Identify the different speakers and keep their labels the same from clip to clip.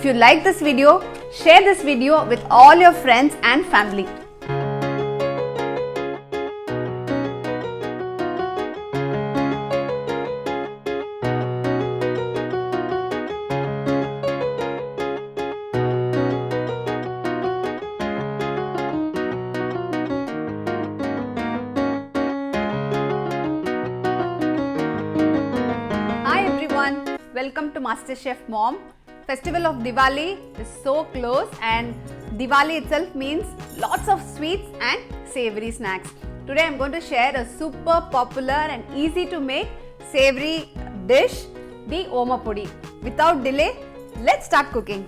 Speaker 1: If you like this video, share this video with all your friends and family. Welcome to Masterchefmom. Festival of Diwali is so close and Diwali itself means lots of sweets and savory snacks. Today I am going to share a super popular and easy to make savory dish, the Omapodi. Without delay, let's start cooking.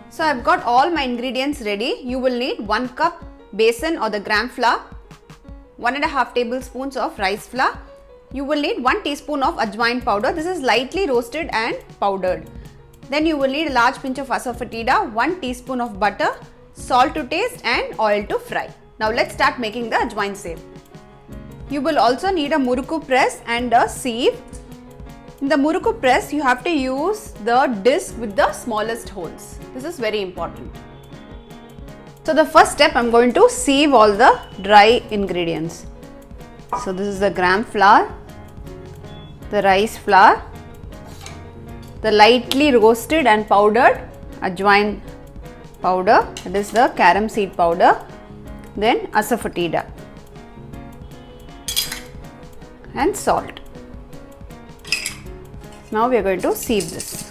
Speaker 1: So I've got all my ingredients ready. You will need 1 cup besan or the gram flour, 1.5 tablespoons of rice flour. You will need 1 teaspoon of Ajwain powder. This is lightly roasted and powdered. Then you will need a large pinch of asafoetida, 1 teaspoon of butter, salt to taste and oil to fry. Now let's start making the Ajwain save. You will also need a Murukku Press and a sieve. In the Murukku Press, you have to use the disc with the smallest holes. This is very important. So the first step, I'm going to sieve all the dry ingredients. So this is the gram flour, the rice flour, the lightly roasted and powdered Ajwain powder, that is the carom seed powder, then asafoetida and salt. Now we are going to sieve this.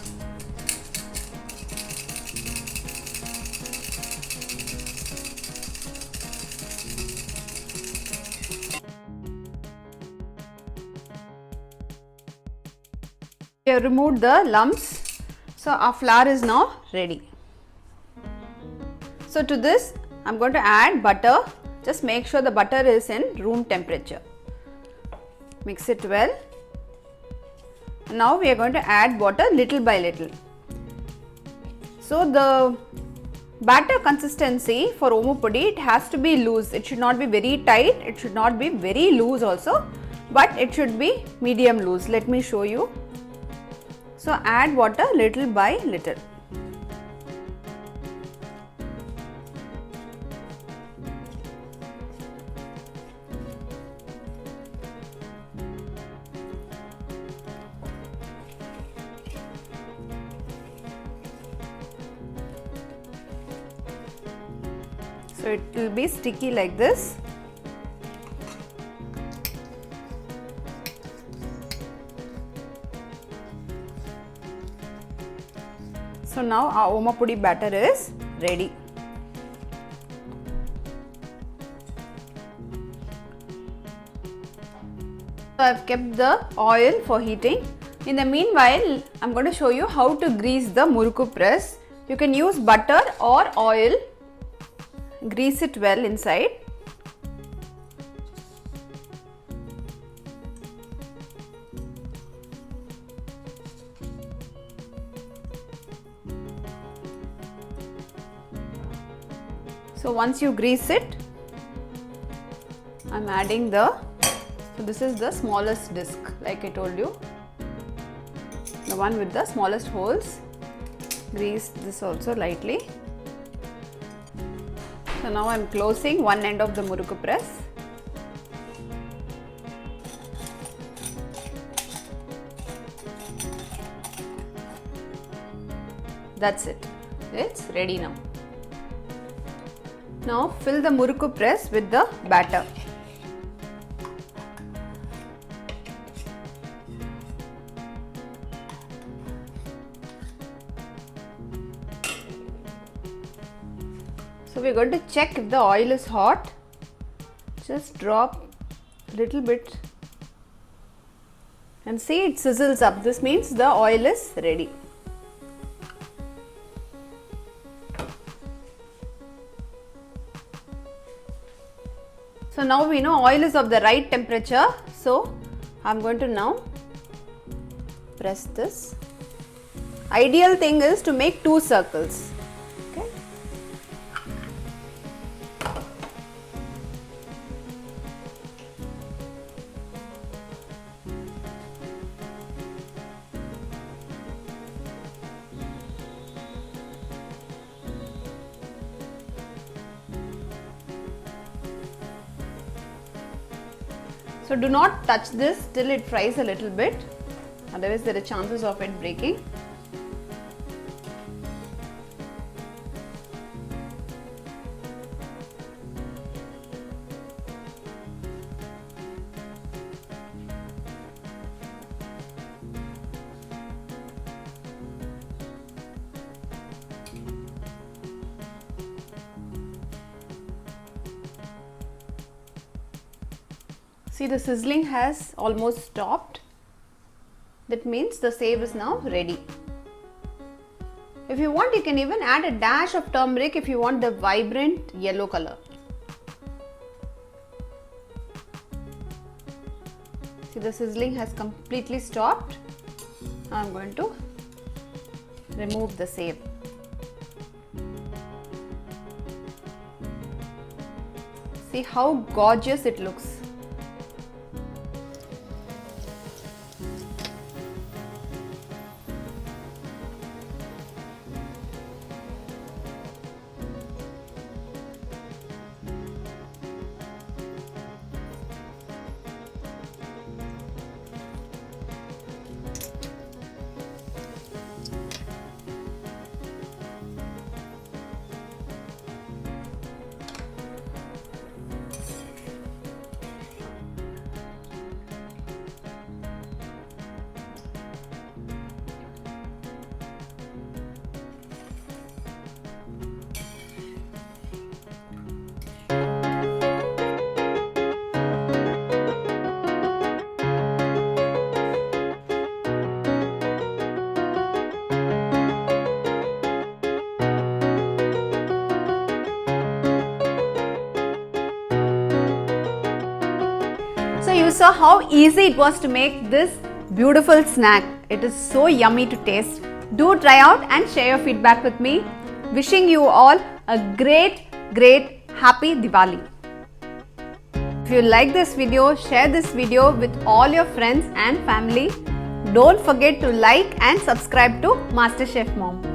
Speaker 1: We have removed the lumps, so our flour is now ready. So to this I am going to add butter. Just make sure the butter is in room temperature. Mix it well. Now we are going to add water little by little. So the batter consistency for Omapodi, it has to be loose. It should not be very tight, it should not be very loose also, but it should be medium loose. Let me show you. So add water little by little. So it will be sticky like this. So now our Omapodi batter is ready. So I have kept the oil for heating. In the meanwhile, I am going to show you how to grease the Murukku press. You can use butter or oil. Grease it well inside. So once you grease it, I am adding so this is the smallest disc, like I told you, the one with the smallest holes. Grease this also lightly. So now I am closing one end of the Murukku press. That's it. It's ready now. Now fill the Murukku press with the batter. So we are going to check if the oil is hot. Just drop a little bit and see it sizzles up. This means the oil is ready. So now we know oil is of the right temperature. So I am going to now press this. Ideal thing is to make 2 circles. Okay. So do not touch this till it fries a little bit, otherwise there are chances of it breaking. See, the sizzling has almost stopped. That means the save is now ready. If you want, you can even add a dash of turmeric if you want the vibrant yellow color. See, the sizzling has completely stopped. Now I'm going to remove the save. See how gorgeous it looks. So you saw how easy it was to make this beautiful snack. It is so yummy to taste. Do try out and share your feedback with me. Wishing you all a great happy Diwali. If you like this video, share this video with all your friends and family. Don't forget to like and subscribe to Masterchef Mom.